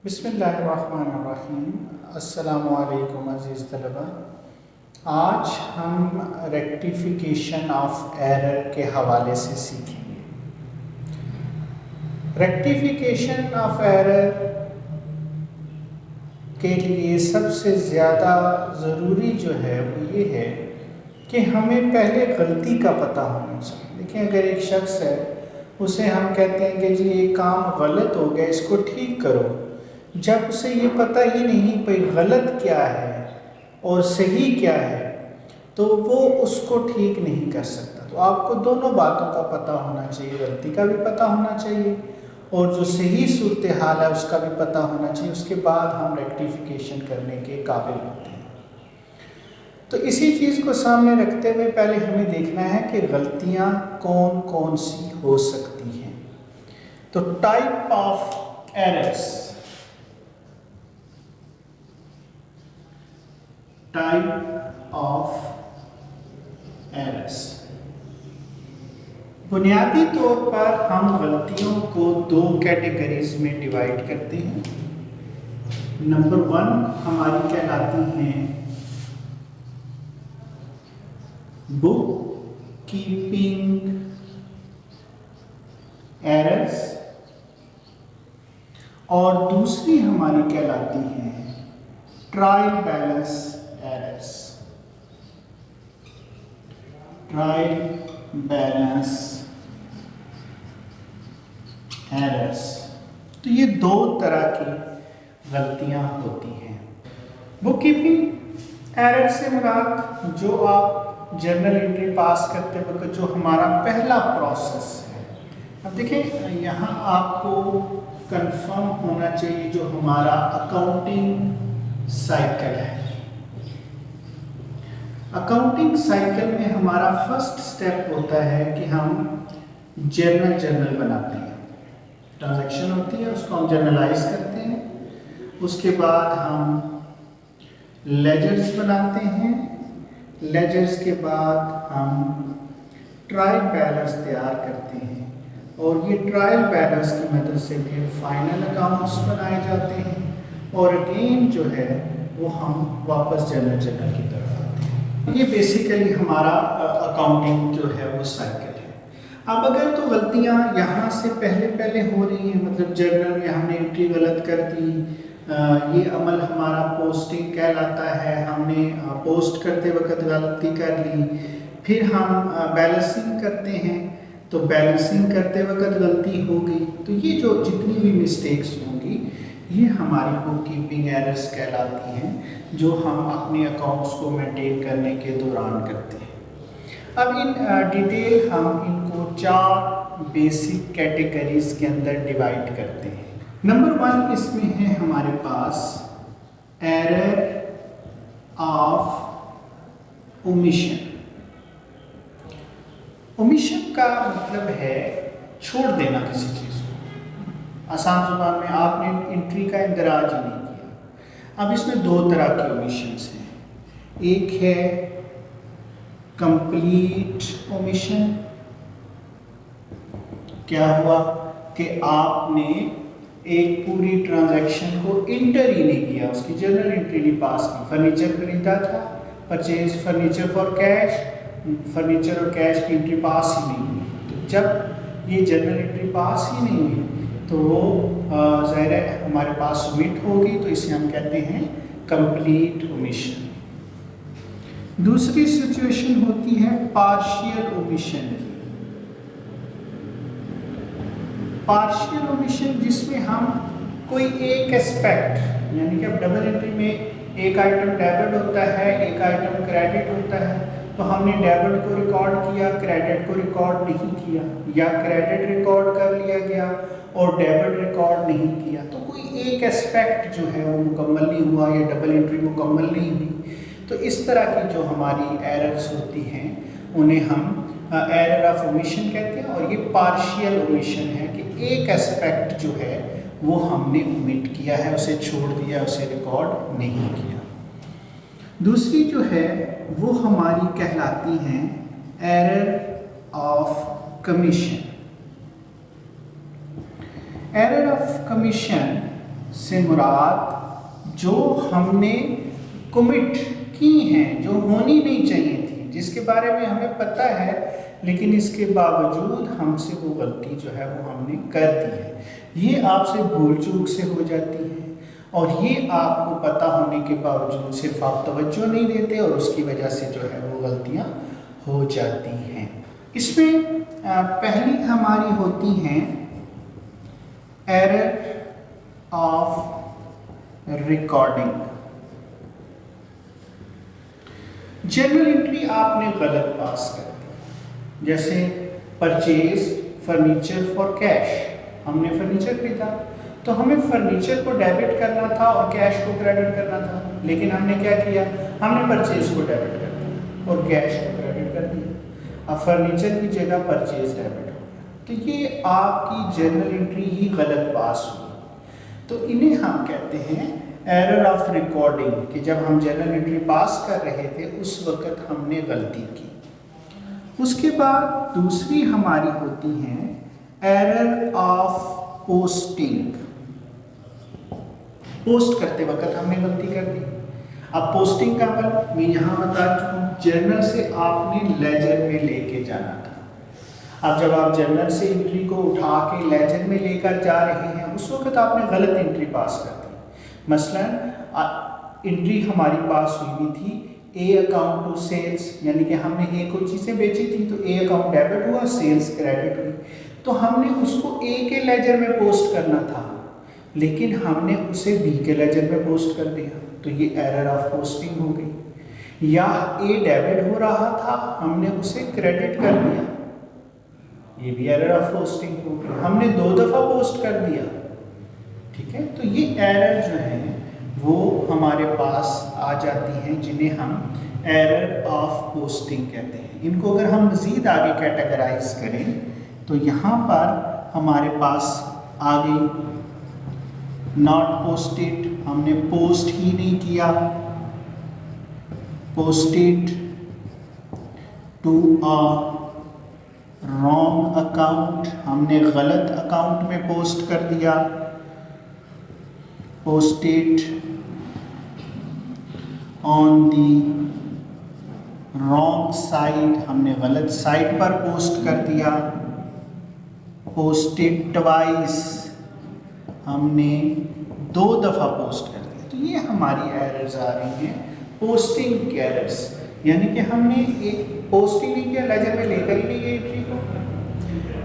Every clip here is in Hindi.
बिस्मिल्लाहिर्रहमानिर्रहीम। अस्सलामु अलैकुम अज़ीज़ तलबा। आज हम रेक्टिफिकेशन ऑफ एरर के हवाले से सीखेंगे। रेक्टिफिकेशन ऑफ एरर के लिए सबसे ज़्यादा ज़रूरी जो है वो ये है कि हमें पहले गलती का पता होना चाहिए। देखिए, अगर एक शख्स है, उसे हम कहते हैं कि जी ये काम गलत हो गया, इसको ठीक करो। जब उसे ये पता ही नहीं भाई गलत क्या है और सही क्या है, तो वो उसको ठीक नहीं कर सकता। तो आपको दोनों बातों का पता होना चाहिए, गलती का भी पता होना चाहिए और जो सही सूरत हाल है उसका भी पता होना चाहिए। उसके बाद हम रेक्टिफिकेशन करने के काबिल होते हैं। तो इसी चीज़ को सामने रखते हुए पहले हमें देखना है कि गलतियाँ कौन कौन सी हो सकती हैं। तो type of errors, type of errors. बुनियादी तौर पर हम गलतियों को दो कैटेगरीज में डिवाइड करते हैं। नंबर 1 हमारी कहलाती हैं बुक कीपिंग एरर्स और दूसरी हमारी कहलाती हैं trial balance errors. Trial balance errors. तो ये दो तरह की गलतियां होती हैं। बुक कीपिंग एरर से मुराद जो आप जर्नल एंट्री पास करते वक्त जो हमारा पहला प्रोसेस है। अब देखिए, यहाँ आपको कंफर्म होना चाहिए जो हमारा अकाउंटिंग साइकिल है। अकाउंटिंग साइकिल में हमारा फर्स्ट स्टेप होता है कि हम जर्नल बनाते हैं। ट्रांजैक्शन होती है, उसको हम जर्नलाइज करते हैं। उसके बाद हम लेजर्स बनाते हैं। लेजर्स के बाद हम ट्रायल बैलेंस तैयार करते हैं और ये ट्रायल बैलेंस की मदद से फिर फाइनल अकाउंट्स बनाए जाते हैं और अगेन जो है वो हम वापस जर्नल की तरफ आते हैं। ये बेसिकली हमारा अकाउंटिंग जो है वो साइकिल है। अब अगर तो गलतियां यहाँ से पहले हो रही हैं, मतलब जर्नल में हमने एंट्री गलत कर दी, ये अमल हमारा पोस्टिंग कहलाता है, हमने पोस्ट करते वक्त गलती कर ली, फिर हम बैलेंसिंग करते हैं तो बैलेंसिंग करते वक्त गलती हो गई, तो ये जो जितनी भी मिस्टेक्स होंगी ये हमारी बुक कीपिंग एरर्स कहलाती हैं, जो हम अपने अकाउंट्स को मेंटेन करने के दौरान करते हैं। अब इन डिटेल हम इनको 4 बेसिक कैटेगरीज के अंदर डिवाइड करते हैं। नंबर 1 इसमें है हमारे पास एरर ऑफ ओमिशन। ओमिशन का मतलब है छोड़ देना किसी चीज़ को। आसान जुबान में आपने एंट्री का इंदराज ही नहीं किया। अब इसमें 2 तरह के ओमिशंस हैं। एक है कंप्लीट ओमिशन। क्या हुआ कि आपने एक पूरी ट्रांजैक्शन को इंटर ही नहीं किया, उसकी जर्नल एंट्री नहीं पास की। फर्नीचर खरीदा था, purchase furniture for cash, furniture और कैश की एंट्री पास ही नहीं हुई। तो जब ये जर्नल एंट्री पास ही नहीं हुई तो वो ज़ाहिर है हमारे पास ओमिट होगी, तो इसे हम कहते हैं कंप्लीट ओमिशन। दूसरी सिचुएशन होती है पार्शियल ओमिशन की। पार्शियल ओमिशन जिसमें हम कोई एक एस्पेक्ट, यानी कि अब डबल एंट्री में एक आइटम डेबिट होता है, एक आइटम क्रेडिट होता है, तो हमने डेबिट को रिकॉर्ड किया, क्रेडिट को रिकॉर्ड नहीं किया, या क्रेडिट रिकॉर्ड कर लिया गया और डेबिट रिकॉर्ड नहीं किया, तो कोई एक एस्पेक्ट जो है वो मुकम्मल नहीं हुआ या डबल एंट्री मुकम्मल नहीं हुई। तो इस तरह की जो हमारी एरर्स होती हैं उन्हें हम एरर ऑफ ओमिशन कहते हैं, और ये पार्शियल ओमिशन है कि एक एस्पेक्ट जो है वो हमने ओमिट किया है, उसे छोड़ दिया, उसे रिकॉर्ड नहीं किया। दूसरी जो है वो हमारी कहलाती हैं error of commission. Error of commission इससे मुराद जो हमने कमिट की हैं, जो होनी नहीं चाहिए थी, जिसके बारे में हमें पता है लेकिन इसके बावजूद हमसे वो गलती जो है वो हमने कर दी है, ये आपसे भूल चूक से हो जाती है और ये आपको पता होने के बावजूद सिर्फ आप तवज्जो नहीं देते और उसकी वजह से जो है वो गलतियाँ हो जाती हैं। इसमें पहली हमारी होती हैं error of recording. Journal entry आपने गलत पास कर दी, जैसे परचेज फर्नीचर फॉर कैश, हमने फर्नीचर खरीदा तो हमें फर्नीचर को डेबिट करना था और कैश को क्रेडिट करना था, लेकिन हमने क्या किया, हमने परचेज को डेबिट कर दिया और कैश को क्रेडिट कर दिया। अब फर्नीचर की जगह परचेज डेबिट हो गया, तो ये आपकी जर्नल एंट्री ही गलत पास हुई। तो इन्हें हम कहते हैं एरर ऑफ रिकॉर्डिंग, कि जब हम जर्नल एंट्री पास कर रहे थे उस वक्त हमने गलती की। उसके बाद दूसरी हमारी होती है एरर ऑफ पोस्टिंग। पोस्ट करते वक्त हमने गलती कर दी। अब पोस्टिंग का अमल मैं यहाँ बता चुका हूँ, जर्नल से आपने लेजर में लेके जाना था। अब जब आप जर्नल से एंट्री को उठा के लेजर में लेकर जा रहे हैं उस वक्त आपने गलत एंट्री पास कर दी। मसलन एंट्री हमारी पास हुई थी ए अकाउंट टू सेल्स, यानी कि हमने ए को चीज़ें बेची थी तो ए अकाउंट डेबिट हुआ, सेल्स क्रेडिट हुई, तो हमने उसको ए के लेजर में पोस्ट करना था लेकिन हमने उसे बी के लेजर में पोस्ट कर दिया, तो ये एरर ऑफ पोस्टिंग हो गई। या ए डेबिट हो रहा था, हमने उसे क्रेडिट कर दिया, ये भी एरर ऑफ पोस्टिंग हो गई। हमने 2 दफ़ा पोस्ट कर दिया, ठीक है। तो ये एरर जो है वो हमारे पास आ जाती हैं, जिन्हें हम एरर ऑफ पोस्टिंग कहते हैं। इनको अगर हम मज़ीद आगे कैटेगराइज करें तो यहाँ पर हमारे पास आ गई नॉट पोस्टेड, हमने पोस्ट ही नहीं किया, posted to a wrong account, हमने गलत अकाउंट में पोस्ट कर दिया, posted on the wrong site, हमने गलत साइट पर पोस्ट कर दिया, पोस्टेड ट्वाइस, हमने 2 दफ़ा पोस्ट कर दिया। तो ये हमारी एरर्स आ रही हैं पोस्टिंग एरर्स, यानी कि हमने एक पोस्ट ही नहीं किया, लेजर में लेकर ही नहीं गए एंट्री को।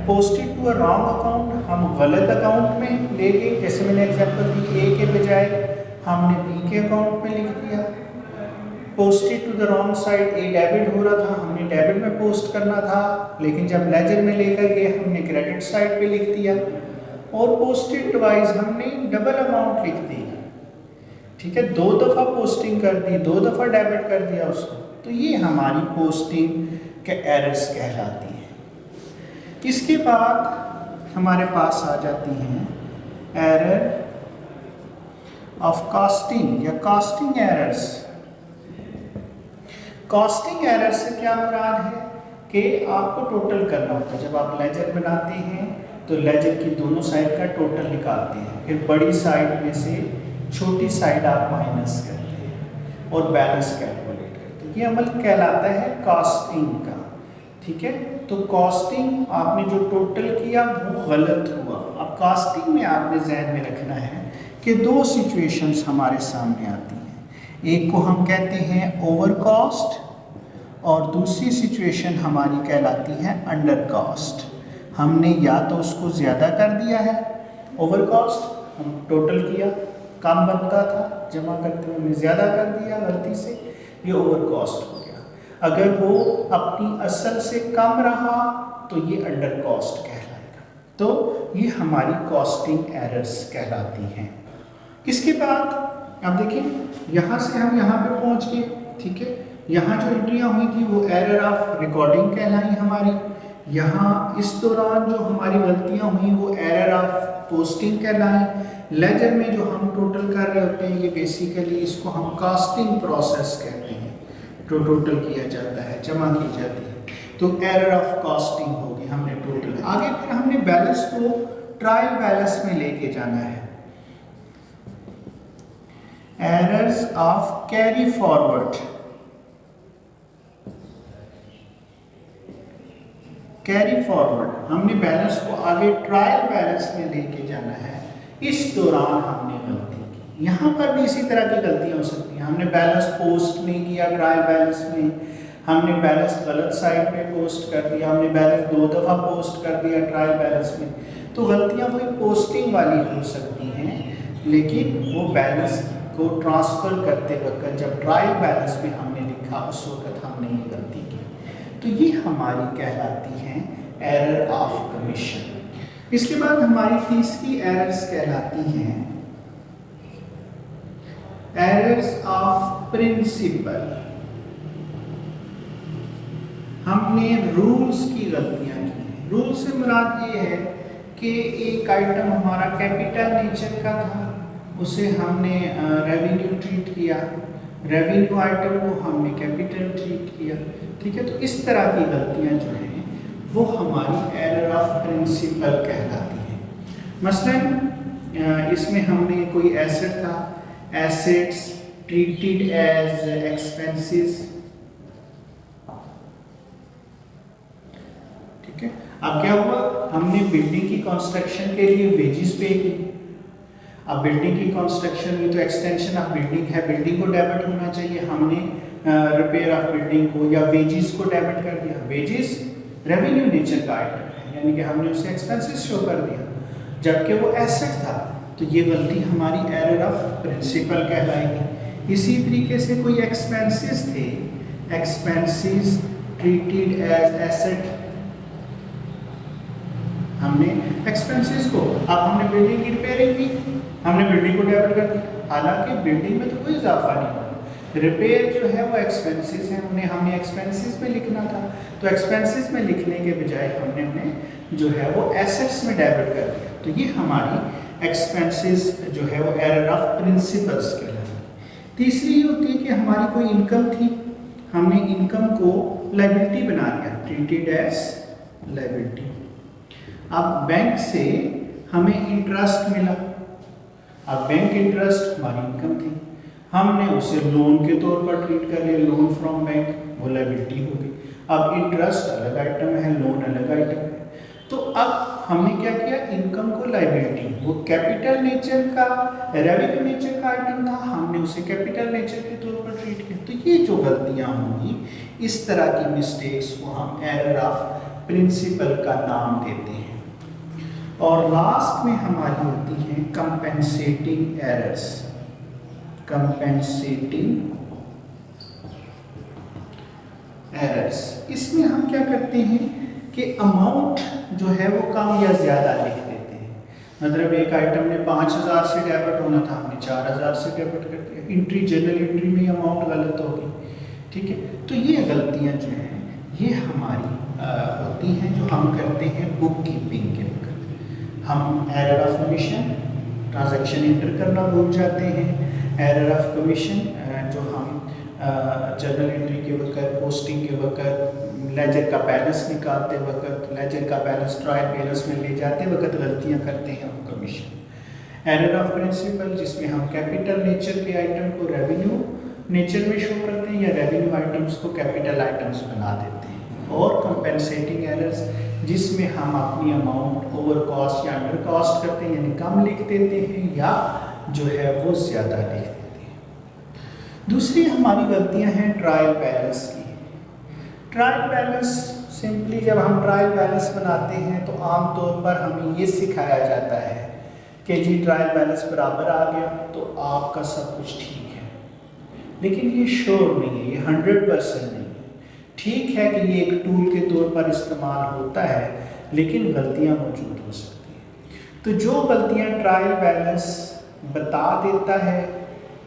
Posted to a wrong account, हम गलत अकाउंट में ले गए, जैसे मैंने एग्जांपल दी ए के बजाय हमने बी के अकाउंट में लिख दिया। Posted to the wrong side, a debit हो रहा था, हमने डेबिट में पोस्ट करना था लेकिन जब लेजर में लेकर गए हमने क्रेडिट साइड पे लिख दिया। और पोस्टेड ट्वाइस, हमने डबल अमाउंट लिख दी, ठीक है, 2 दफ़ा पोस्टिंग कर दी, 2 दफ़ा डेबिट कर दिया उसको, तो ये हमारी पोस्टिंग के एरर्स कहलाती हैं। इसके बाद हमारे पास आ जाती हैं एरर ऑफ कॉस्टिंग या कॉस्टिंग एरर्स। कॉस्टिंग एरर से क्या मुराद है कि आपको टोटल करना होता है। जब आप लेजर बनाते हैं तो लेजर की दोनों साइड का टोटल निकालते हैं, फिर बड़ी साइड में से छोटी साइड आप माइनस करते हैं और बैलेंस कैलकुलेट करते हैं। ये अमल कहलाता है कॉस्टिंग का, ठीक है। तो कॉस्टिंग आपने जो टोटल किया वो गलत हुआ। अब कॉस्टिंग में आपने जहन में रखना है कि 2 सिचुएशंस हमारे सामने आती हैं। एक को हम कहते हैं ओवर कॉस्ट और दूसरी सिचुएशन हमारी कहलाती है अंडर कॉस्ट। हमने या तो उसको ज़्यादा कर दिया है, ओवर कॉस्ट, हम टोटल किया, कम बनता था, जमा करते हुए हमने ज़्यादा कर दिया गलती से, ये ओवर कॉस्ट हो गया। अगर वो अपनी असल से कम रहा तो ये अंडर कॉस्ट कहलाएगा। तो ये हमारी कॉस्टिंग एरर्स कहलाती हैं। इसके बाद अब देखिए यहाँ से हम यहाँ पे पहुँच गए, ठीक है। यहाँ जो एंट्रियाँ हुई थी वो एरर ऑफ रिकॉर्डिंग कहलाई हमारी। यहाँ इस दौरान जो हमारी गलतियाँ हुई वो एरर ऑफ पोस्टिंग कहलाई। लेजर में जो हम टोटल कर रहे होते हैं ये बेसिकली इसको हम कास्टिंग प्रोसेस कहते हैं, जो टोटल किया जाता है, जमा की जाती है, तो एरर ऑफ कास्टिंग होगी। हमने टोटल आगे फिर हमने बैलेंस को ट्रायल बैलेंस में लेके जाना है। Errors of carry forward, carry forward हमने बैलेंस को आगे ट्रायल बैलेंस में लेके जाना है, इस दौरान हमने गलती की। यहाँ पर भी इसी तरह की गलतियाँ हो सकती हैं। हमने बैलेंस पोस्ट नहीं किया ट्रायल बैलेंस में, हमने बैलेंस गलत साइड पे पोस्ट कर दिया, हमने बैलेंस 2 दफ़ा पोस्ट कर दिया ट्रायल बैलेंस में, तो गलतियाँ वही पोस्टिंग वाली हो सकती हैं, लेकिन वो बैलेंस को ट्रांसफ़र करते वक्त जब ट्रायल बैलेंस में हमने लिखा उस वक्त हमने ये गलती की, तो ये हमारी कहलाती हैं एरर ऑफ कमीशन। इसके बाद हमारी तीसरी एरर्स कहलाती हैं एरर्स ऑफ प्रिंसिपल। हमने रूल्स की गलतियां की। रूल से मुराद ये है कि एक आइटम हमारा कैपिटल नेचर का था, उसे हमने रेवेन्यू ट्रीट किया, रेवेन्यू आइटम को हमने कैपिटल ट्रीट किया, ठीक है। तो इस तरह की गलतियां जो हैं वो हमारी एरर ऑफ प्रिंसिपल कहलाती हैं। मसलन इसमें हमने कोई एसेट था, एसेट्स ट्रीटेड एज एक्सपेंसेस, ठीक है। अब क्या हुआ, हमने बिल्डिंग की कंस्ट्रक्शन के लिए वेजेस पे की। अब बिल्डिंग की कंस्ट्रक्शन में तो एक्सटेंशन ऑफ बिल्डिंग है, बिल्डिंग को डेबिट होना चाहिए, हमने रिपेयर ऑफ बिल्डिंग को या वेजेस को डेबिट कर दिया। वेजेस रेवेन्यू नेचर का आइटम है, यानी कि हमने उसे एक्सपेंसेस शो कर दिया, जबकि वो एसेट था, तो ये गलती हमारी एरर ऑफ प्रिंसिपल कहलाएगी। इसी तरीके से कोई एक्सपेंसेस थे, एक्सपेंसेस ट्रीटेड एज एसेट, हमने एक्सपेंसेस को, अब हमने बिल्डिंग की रिपेयरिंग की, हमने बिल्डिंग को डेबिट कर दिया, हालांकि बिल्डिंग में तो कोई इजाफा नहीं हुआ, रिपेयर जो है वो एक्सपेंसेस है, हमने एक्सपेंसेस में लिखना था, तो एक्सपेंसेस में लिखने के बजाय हमने उन्हें जो है वो एसेट्स में डेबिट कर दिया, तो ये हमारी एक्सपेंसेस जो है वो एरर ऑफ प्रिंसिपल्स कहलाती है। तीसरी ये होती है कि हमारी कोई इनकम थी, हमने इनकम को लायबिलिटी बना दिया, ट्रीटेड एज लायबिलिटी। अब बैंक से हमें इंटरेस्ट मिला, अब बैंक इंटरेस्ट हमारी इनकम थी, हमने उसे लोन के तौर पर ट्रीट कर लिया, लोन फ्रॉम बैंक, वो लायबिलिटी हो गई। अब इंटरेस्ट अलग आइटम है, लोन अलग आइटम है, तो अब हमने क्या किया, इनकम को लायबिलिटी, वो कैपिटल नेचर का रेवेन्यू नेचर का आइटम था, हमने उसे कैपिटल नेचर के तौर पर ट्रीट किया। तो ये जो गलतियां होंगी, इस तरह की मिस्टेक्स को हम एरर ऑफ प्रिंसिपल का नाम देते हैं। और लास्ट में हमारी होती हैं कंपेंसेटिंग एरर्स, कंपेंसेटिंग एरर्स। इसमें हम क्या करते हैं कि अमाउंट जो है वो कम या ज़्यादा लिख देते हैं, मतलब एक आइटम ने 5000 से डेबिट होना था, हमने 4000 से डेबिट कर दिया, एंट्री जनरल एंट्री में अमाउंट गलत होगी, ठीक है। तो ये गलतियां जो हैं ये हमारी होती हैं जो हम करते हैं बुक कीपिंग के वक्त। हम error of commission, transaction enter करना भूल जाते हैं, एरर ऑफ कमीशन जो हम जर्नल एंट्री के वक्त, पोस्टिंग के वक्त, लेजर का बैलेंस निकालते वक्त, लेजर का बैलेंस ट्रायल बैलेंस में ले जाते वक्त गलतियां करते हैं हम कमीशन। एरर ऑफ प्रिंसिपल जिसमें हम कैपिटल नेचर के आइटम को रेवेन्यू नेचर में शो करते हैं या रेवेन्यू आइटम्स को कैपिटल आइटम्स बना देते हैं। और कंपेंसेटिंग एरर्स जिसमें हम अपनी अमाउंट ओवर कॉस्ट या अंडर कॉस्ट करते हैं, यानी कम लिख देते हैं या जो है वो ज़्यादा लिख देते हैं। दूसरी हमारी गलतियां हैं ट्रायल बैलेंस की। ट्रायल बैलेंस सिंपली जब हम ट्रायल बैलेंस बनाते हैं तो आमतौर पर हमें ये सिखाया जाता है कि जी ट्रायल बैलेंस बराबर आ गया तो आपका सब कुछ ठीक है, लेकिन ये श्योर नहीं है, ये 100% नहीं है। ठीक है कि ये एक टूल के तौर पर इस्तेमाल होता है, लेकिन गलतियां मौजूद हो सकती हैं। तो जो गलतियां ट्रायल बैलेंस बता देता है,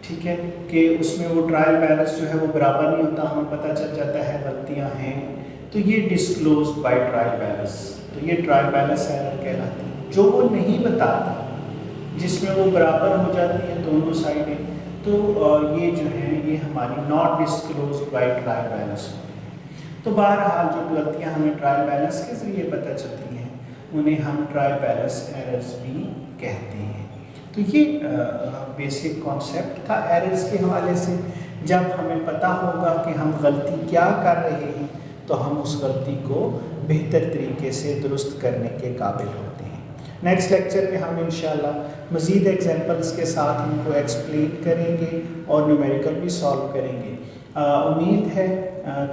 ठीक है, कि उसमें वो ट्रायल बैलेंस जो है वो बराबर नहीं होता, हमें पता चल जाता है गलतियां हैं, तो ये डिस्क्लोज्ड बाय ट्रायल बैलेंस, तो ये ट्रायल बैलेंस एरर कहलाती है। जो वो नहीं बताता, जिसमें वो बराबर हो जाती है दोनों साइडें, तो ये जो है ये हमारी not disclosed by trial balance. तो बहरहाल जो गलतियां हमें ट्रायल बैलेंस के जरिए पता चलती हैं उन्हें हम ट्रायल बैलेंस एरर्स भी कहते हैं। तो ये बेसिक कॉन्सेप्ट था एरर्स के हवाले से। जब हमें पता होगा कि हम गलती क्या कर रहे हैं तो हम उस गलती को बेहतर तरीके से दुरुस्त करने के काबिल होते हैं। नेक्स्ट लेक्चर में हम इंशाल्लाह मज़ीद एग्जांपल्स के साथ इनको एक्सप्लेन करेंगे और न्यूमेरिकल भी सॉल्व करेंगे। उम्मीद है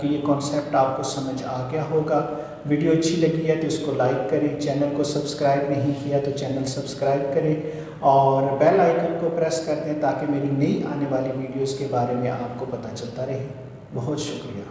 कि ये कॉन्सेप्ट आपको समझ आ गया होगा। वीडियो अच्छी लगी है तो इसको लाइक करें, चैनल को सब्सक्राइब नहीं किया तो चैनल सब्सक्राइब करें और बेल आइकन को प्रेस कर दें ताकि मेरी नई आने वाली वीडियोस के बारे में आपको पता चलता रहे। बहुत शुक्रिया।